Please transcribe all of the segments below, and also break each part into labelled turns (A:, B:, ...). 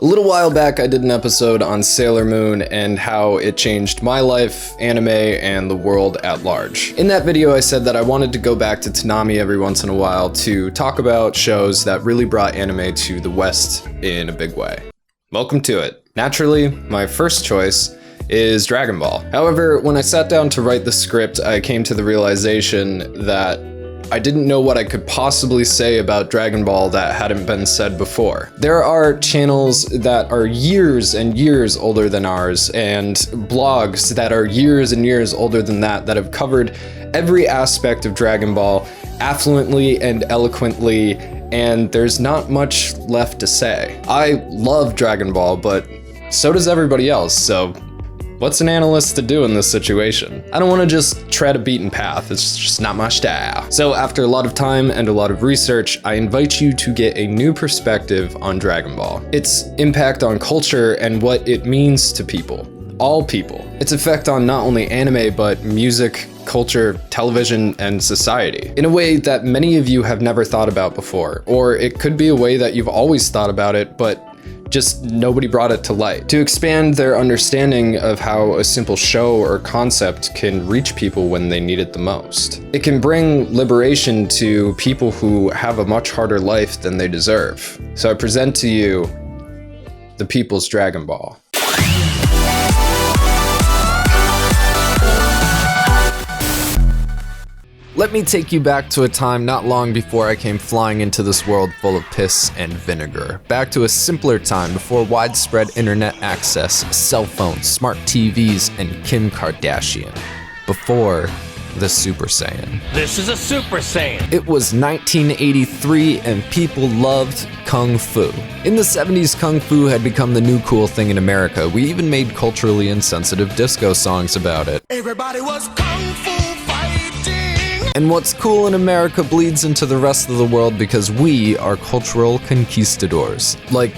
A: A little while back, I did an episode on Sailor Moon and how it changed my life, anime, and the world at large. In that video, I said that I wanted to go back to Toonami every once in a while to talk about shows that really brought anime to the West in a big way. Welcome to it. Naturally, my first choice is Dragon Ball. However, when I sat down to write the script, I came to the realization that I didn't know what I could possibly say about Dragon Ball that hadn't been said before. There are channels that are years and years older than ours, and blogs that are years and years older than that have covered every aspect of Dragon Ball affluently and eloquently, and there's not much left to say. I love Dragon Ball, but so does everybody else, so what's an analyst to do in this situation? I don't want to just tread a beaten path, it's just not my style. So after a lot of time and a lot of research, I invite you to get a new perspective on Dragon Ball, its impact on culture and what it means to people, all people, its effect on not only anime but music, culture, television, and society, in a way that many of you have never thought about before, or it could be a way that you've always thought about it, but just nobody brought it to light. To expand their understanding of how a simple show or concept can reach people when they need it the most. It can bring liberation to people who have a much harder life than they deserve. So I present to you the People's Dragon Ball. Let me take you back to a time not long before I came flying into this world full of piss and vinegar. Back to a simpler time before widespread internet access, cell phones, smart TVs, and Kim Kardashian. Before the Super Saiyan.
B: This is a Super Saiyan!
A: It was 1983 and people loved Kung Fu. In the 70s, Kung Fu had become the new cool thing in America. We even made culturally insensitive disco songs about it.
C: Everybody was Kung Fu fighting!
A: And what's cool in America bleeds into the rest of the world because we are cultural conquistadors. Like,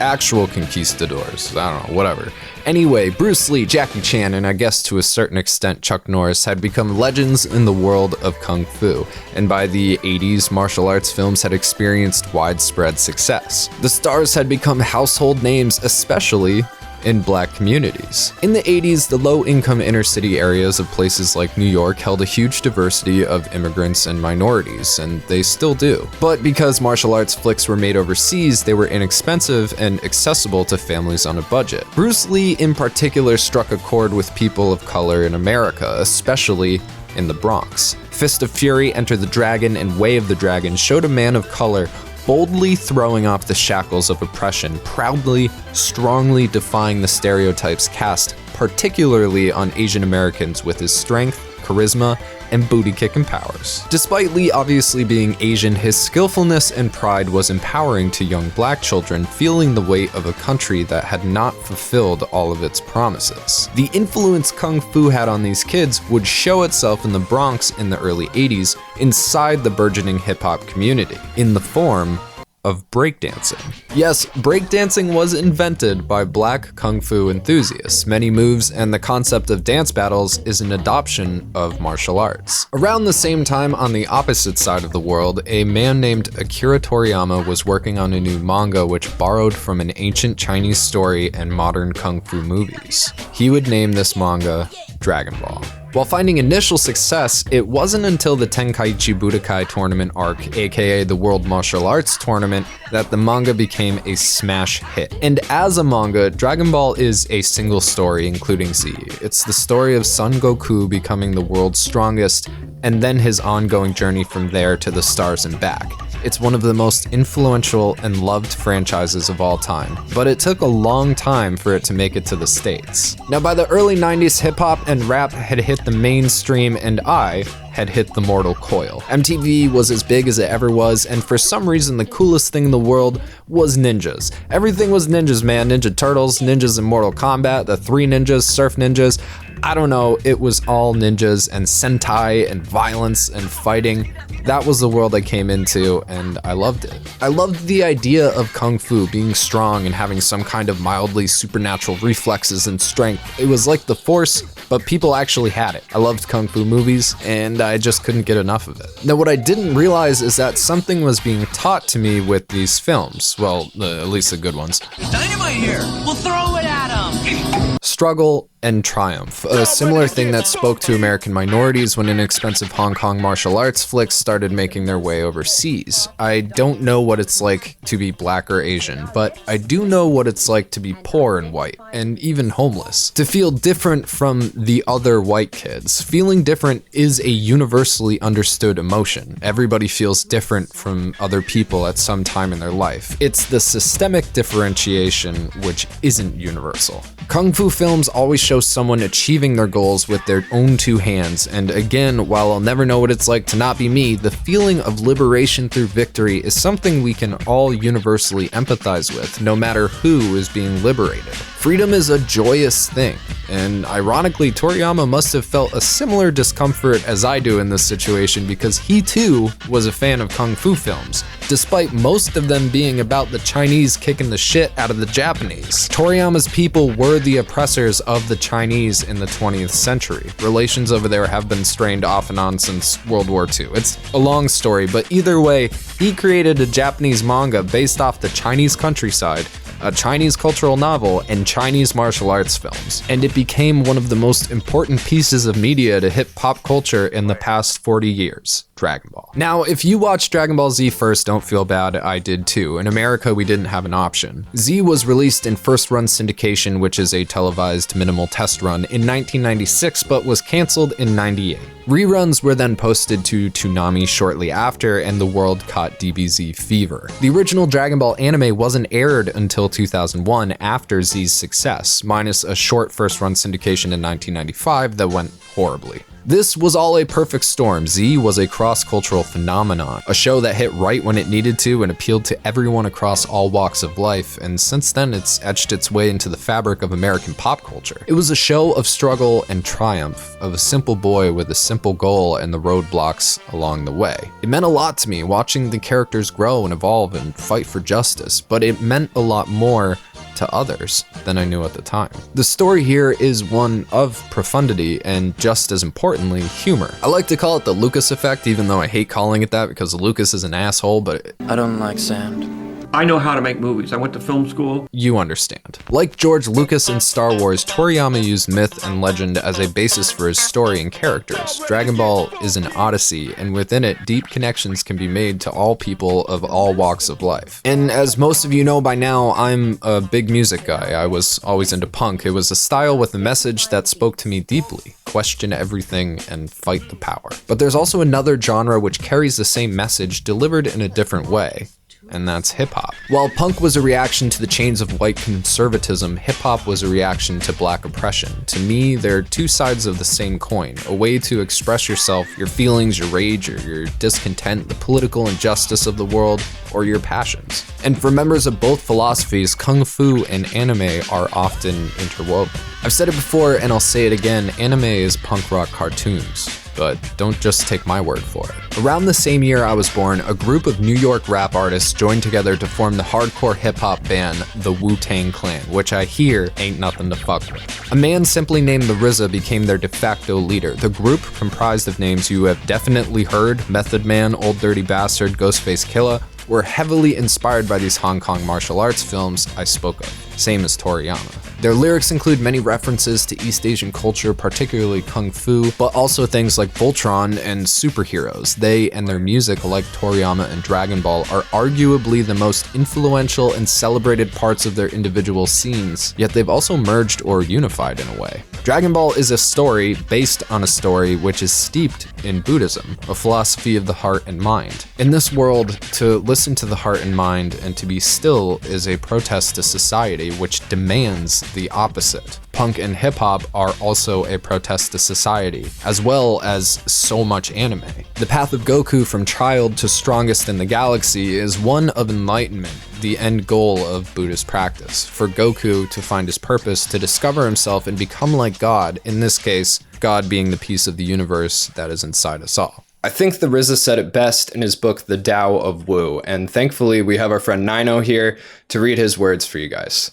A: actual conquistadors. I don't know, whatever. Anyway, Bruce Lee, Jackie Chan, and I guess to a certain extent Chuck Norris had become legends in the world of Kung Fu, and by the 80s, martial arts films had experienced widespread success. The stars had become household names, especially in black communities. In the 80s, the low-income inner-city areas of places like New York held a huge diversity of immigrants and minorities, and they still do. But because martial arts flicks were made overseas, they were inexpensive and accessible to families on a budget. Bruce Lee in particular struck a chord with people of color in America, especially in the Bronx. Fist of Fury, Enter the Dragon, and Way of the Dragon showed a man of color boldly throwing off the shackles of oppression, proudly, strongly defying the stereotypes cast particularly on Asian Americans with his strength, charisma, and booty-kicking powers. Despite Lee obviously being Asian, his skillfulness and pride was empowering to young black children feeling the weight of a country that had not fulfilled all of its promises. The influence Kung Fu had on these kids would show itself in the Bronx in the early 80s inside the burgeoning hip-hop community, in the form of breakdancing. Yes, breakdancing was invented by black kung fu enthusiasts. Many moves and the concept of dance battles is an adoption of martial arts. Around the same time, on the opposite side of the world, a man named Akira Toriyama was working on a new manga which borrowed from an ancient Chinese story and modern kung fu movies. He would name this manga Dragon Ball. While finding initial success, it wasn't until the Tenkaichi Budokai Tournament arc, aka the World Martial Arts Tournament, that the manga became a smash hit. And as a manga, Dragon Ball is a single story including Z. It's the story of Son Goku becoming the world's strongest, and then his ongoing journey from there to the stars and back. It's one of the most influential and loved franchises of all time, but it took a long time for it to make it to the States. Now by the early 90s, hip-hop and rap had hit the mainstream, and I had hit the mortal coil. MTV was as big as it ever was, and for some reason the coolest thing in the world was ninjas. Everything was ninjas, man. Ninja Turtles, ninjas in Mortal Kombat, the Three Ninjas, Surf Ninjas. I don't know, it was all ninjas and sentai and violence and fighting. That was the world I came into, and I loved it. I loved the idea of kung fu being strong and having some kind of mildly supernatural reflexes and strength. It was like the Force, but people actually had it. I loved kung fu movies, and I just couldn't get enough of it. Now, what I didn't realize is that something was being taught to me with these films. Well, at least the good ones.
C: Dynamite here. We'll throw it at him.
A: Struggle and triumph, a similar thing that spoke to American minorities when inexpensive Hong Kong martial arts flicks started making their way overseas. I don't know what it's like to be black or Asian, but I do know what it's like to be poor and white, and even homeless. To feel different from the other white kids. Feeling different is a universally understood emotion. Everybody feels different from other people at some time in their life. It's the systemic differentiation which isn't universal. Kung fu films always show someone achieving their goals with their own two hands, and again, while I'll never know what it's like to not be me, the feeling of liberation through victory is something we can all universally empathize with, no matter who is being liberated. Freedom is a joyous thing, and ironically, Toriyama must have felt a similar discomfort as I do in this situation because he too was a fan of kung fu films, despite most of them being about the Chinese kicking the shit out of the Japanese. Toriyama's people were the oppressors of the Chinese in the 20th century. Relations over there have been strained off and on since World War II. It's a long story, but either way, he created a Japanese manga based off the Chinese countryside, a Chinese cultural novel, and Chinese martial arts films. And it became one of the most important pieces of media to hit pop culture in the past 40 years. Dragon Ball. Now, if you watched Dragon Ball Z first, don't feel bad, I did too. In America, we didn't have an option. Z was released in first run syndication, which is a televised minimal test run, in 1996, but was canceled in 98. Reruns were then posted to Toonami shortly after, and the world caught DBZ fever. The original Dragon Ball anime wasn't aired until 2001 after Z's success, minus a short first run syndication in 1995 that went horribly. This was all a perfect storm. Z was a cross-cultural phenomenon, a show that hit right when it needed to and appealed to everyone across all walks of life, and since then it's etched its way into the fabric of American pop culture. It was a show of struggle and triumph, of a simple boy with a simple goal and the roadblocks along the way. It meant a lot to me watching the characters grow and evolve and fight for justice, but it meant a lot more to others than I knew at the time. The story here is one of profundity and, just as importantly, humor. I like to call it the Lucas effect, even though I hate calling it that because Lucas is an asshole, but
D: I don't like sand.
B: I know how to make movies. I went to film school.
A: You understand. Like George Lucas in Star Wars, Toriyama used myth and legend as a basis for his story and characters. Dragon Ball is an odyssey, and within it, deep connections can be made to all people of all walks of life. And as most of you know by now, I'm a big music guy. I was always into punk. It was a style with a message that spoke to me deeply. Question everything and fight the power. But there's also another genre which carries the same message delivered in a different way, and that's hip-hop. While punk was a reaction to the chains of white conservatism, hip-hop was a reaction to black oppression. To me, they're two sides of the same coin, a way to express yourself, your feelings, your rage, or your discontent, the political injustice of the world, or your passions. And for members of both philosophies, kung fu and anime are often interwoven. I've said it before, and I'll say it again, anime is punk rock cartoons. But don't just take my word for it. Around the same year I was born, a group of New York rap artists joined together to form the hardcore hip-hop band, the Wu-Tang Clan, which I hear ain't nothing to fuck with. A man simply named the RZA became their de facto leader. The group, comprised of names you have definitely heard, Method Man, Old Dirty Bastard, Ghostface Killah, were heavily inspired by these Hong Kong martial arts films I spoke of, same as Toriyama. Their lyrics include many references to East Asian culture, particularly Kung Fu, but also things like Voltron and superheroes. They and their music, like Toriyama and Dragon Ball, are arguably the most influential and celebrated parts of their individual scenes, yet they've also merged or unified in a way. Dragon Ball is a story based on a story which is steeped in Buddhism, a philosophy of the heart and mind. In this world, to listen to the heart and mind and to be still is a protest to society which demands the opposite. punk, and hip-hop are also a protest to society, as well as so much anime. The path of Goku from child to strongest in the galaxy is one of enlightenment, the end goal of Buddhist practice, for Goku to find his purpose, to discover himself and become like God, in this case, God being the piece of the universe that is inside us all. I think the RZA said it best in his book, The Tao of Wu, and thankfully we have our friend NineOuh here to read his words for you guys.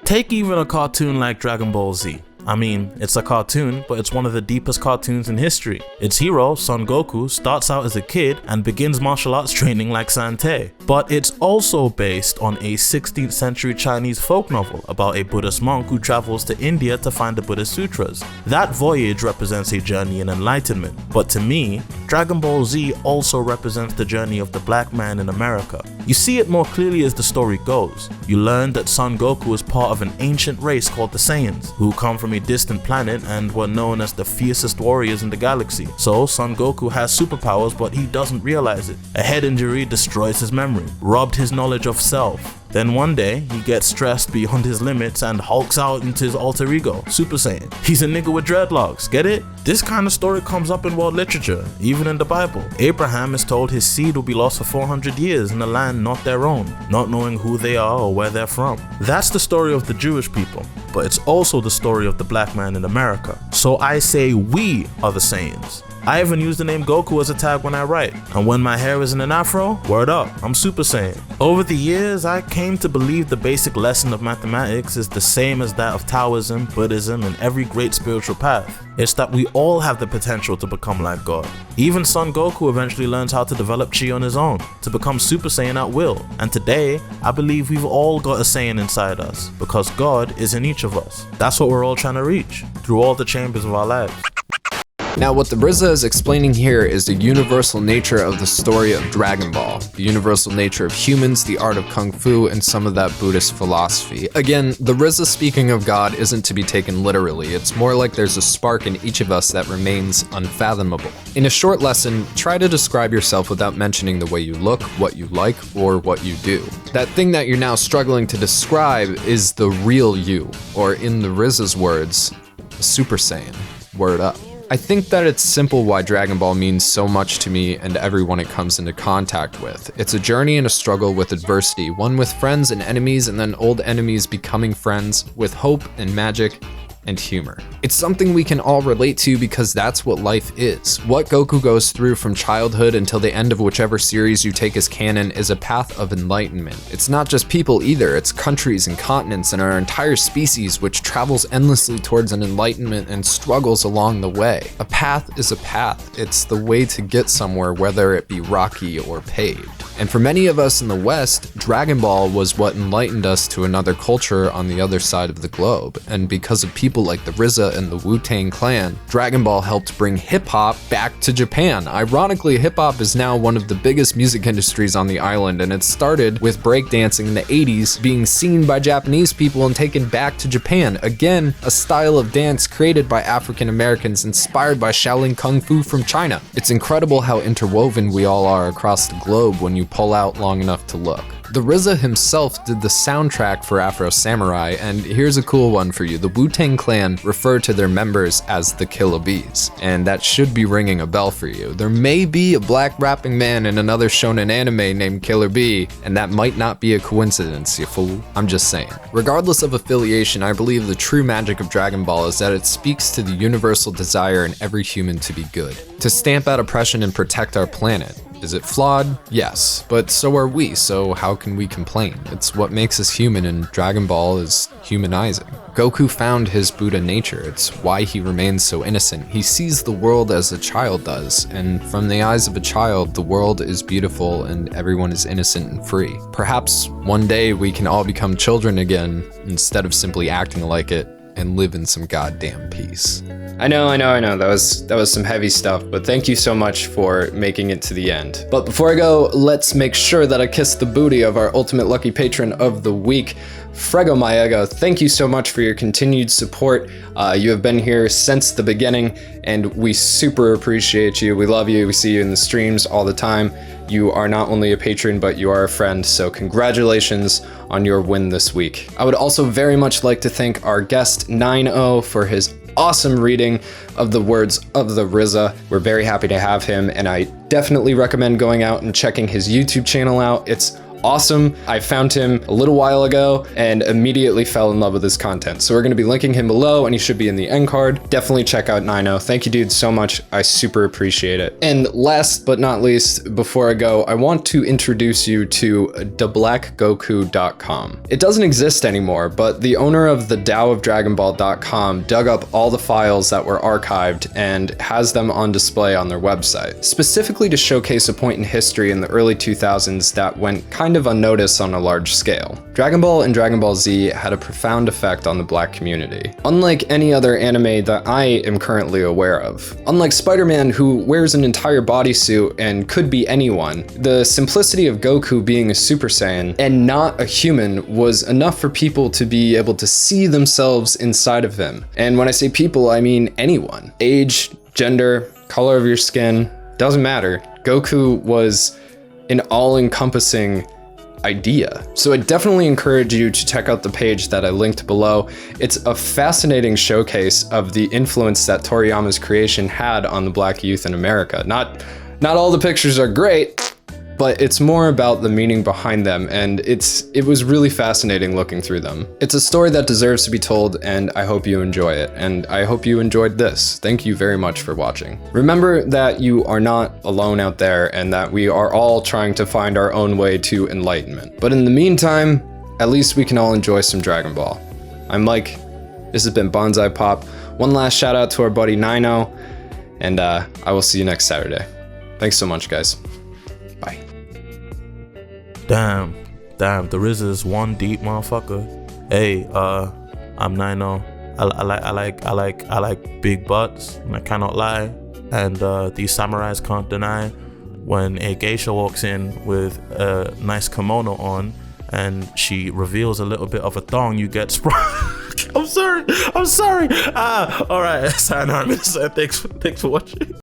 D: Take even a cartoon like Dragon Ball Z. I mean, it's a cartoon, but it's one of the deepest cartoons in history. Its hero, Son Goku, starts out as a kid and begins martial arts training like Sante. But it's also based on a 16th century Chinese folk novel about a Buddhist monk who travels to India to find the Buddhist sutras. That voyage represents a journey in enlightenment. But to me, Dragon Ball Z also represents the journey of the black man in America. You see it more clearly as the story goes. You learn that Son Goku is part of an ancient race called the Saiyans, who come from a distant planet and were known as the fiercest warriors in the galaxy. So Son Goku has superpowers, but he doesn't realize it. A head injury destroys his memory, robbed his knowledge of self. Then one day, he gets stressed beyond his limits and hulks out into his alter ego, Super Saiyan. He's a nigga with dreadlocks, get it? This kind of story comes up in world literature, even in the Bible. Abraham is told his seed will be lost for 400 years in a land not their own, not knowing who they are or where they're from. That's the story of the Jewish people, but it's also the story of the black man in America. So I say we are the Saiyans. I even use the name Goku as a tag when I write, and when my hair is in an afro, word up, I'm Super Saiyan. Over the years, I came to believe the basic lesson of mathematics is the same as that of Taoism, Buddhism, and every great spiritual path. It's that we all have the potential to become like God. Even Son Goku eventually learns how to develop chi on his own, to become Super Saiyan at will. And today, I believe we've all got a Saiyan inside us, because God is in each of us. That's what we're all trying to reach, through all the chambers of our lives.
A: Now, what the RZA is explaining here is the universal nature of the story of Dragon Ball, the universal nature of humans, the art of Kung Fu, and some of that Buddhist philosophy. Again, the RZA speaking of God isn't to be taken literally. It's more like there's a spark in each of us that remains unfathomable. In a short lesson, try to describe yourself without mentioning the way you look, what you like, or what you do. That thing that you're now struggling to describe is the real you, or in the RZA's words, Super Saiyan. Word up. I think that it's simple why Dragon Ball means so much to me and everyone it comes into contact with. It's a journey and a struggle with adversity, one with friends and enemies, and then old enemies becoming friends, with hope and magic and humor. It's something we can all relate to because that's what life is. What Goku goes through from childhood until the end of whichever series you take as canon is a path of enlightenment. It's not just people either, it's countries and continents and our entire species which travels endlessly towards an enlightenment and struggles along the way. A path is a path. It's the way to get somewhere, whether it be rocky or paved. And for many of us in the West, Dragon Ball was what enlightened us to another culture on the other side of the globe. And because of people like the RZA and the Wu-Tang Clan, Dragon Ball helped bring hip-hop back to Japan. Ironically, hip-hop is now one of the biggest music industries on the island, and it started with breakdancing in the 80s being seen by Japanese people and taken back to Japan. Again, a style of dance created by African Americans inspired by Shaolin Kung Fu from China. It's incredible how interwoven we all are across the globe when you pull out long enough to look. The RZA himself did the soundtrack for Afro Samurai, and here's a cool one for you. The Wu-Tang Clan refer to their members as the Killer Bees, and that should be ringing a bell for you. There may be a black rapping man in another shonen anime named Killer Bee, and that might not be a coincidence, you fool. I'm just saying. Regardless of affiliation, I believe the true magic of Dragon Ball is that it speaks to the universal desire in every human to be good, to stamp out oppression and protect our planet. Is it flawed? Yes, but so are we, so how can we complain? It's what makes us human, and Dragon Ball is humanizing. Goku found his Buddha nature. It's why he remains so innocent. He sees the world as a child does, and from the eyes of a child, the world is beautiful and everyone is innocent and free. Perhaps one day we can all become children again, instead of simply acting like it, and live in some goddamn peace. I know, that was some heavy stuff, but thank you so much for making it to the end. But before I go, let's make sure that I kiss the booty of our ultimate lucky patron of the week, Frego Maego. Thank you so much for your continued support. You have been here since the beginning, and we super appreciate you. We love you. We see you in the streams all the time. You are not only a patron, but you are a friend, so congratulations on your win this week. I would also very much like to thank our guest NineOuh for his awesome reading of the words of the RZA. We're very happy to have him, and I definitely recommend going out and checking his YouTube channel out. It's awesome. I found him a little while ago and immediately fell in love with his content. So we're going to be linking him below, and he should be in the end card. Definitely check out NineOuh. Thank you, dude, so much. I super appreciate it. And last but not least, before I go, I want to introduce you to theblackgoku.com. It doesn't exist anymore, but the owner of the DaoofDragonBall.com dug up all the files that were archived and has them on display on their website, specifically to showcase a point in history in the early 2000s that went kind of unnoticed on a large scale. Dragon Ball and Dragon Ball Z had a profound effect on the Black community, unlike any other anime that I am currently aware of. Unlike Spider-Man, who wears an entire bodysuit and could be anyone, the simplicity of Goku being a Super Saiyan and not a human was enough for people to be able to see themselves inside of him. And when I say people, I mean anyone. Age, gender, color of your skin, doesn't matter. Goku was an all-encompassing idea. So I definitely encourage you to check out the page that I linked below. It's a fascinating showcase of the influence that Toriyama's creation had on the Black youth in America. Not all the pictures are great, but it's more about the meaning behind them, and it was really fascinating looking through them. It's a story that deserves to be told, and I hope you enjoy it, and I hope you enjoyed this. Thank you very much for watching. Remember that you are not alone out there, and that we are all trying to find our own way to enlightenment. But in the meantime, at least we can all enjoy some Dragon Ball. I'm Mike, this has been Bonsai Pop. One last shout out to our buddy NineOuh, and I will see you next Saturday. Thanks so much, guys. Bye.
D: Damn, the RZA is one deep motherfucker. Hey, I'm NineOuh. I like big butts, and I cannot lie. And these samurais can't deny when a geisha walks in with a nice kimono on, and she reveals a little bit of a thong, you get I'm sorry. All right, sayonara. Thanks for watching.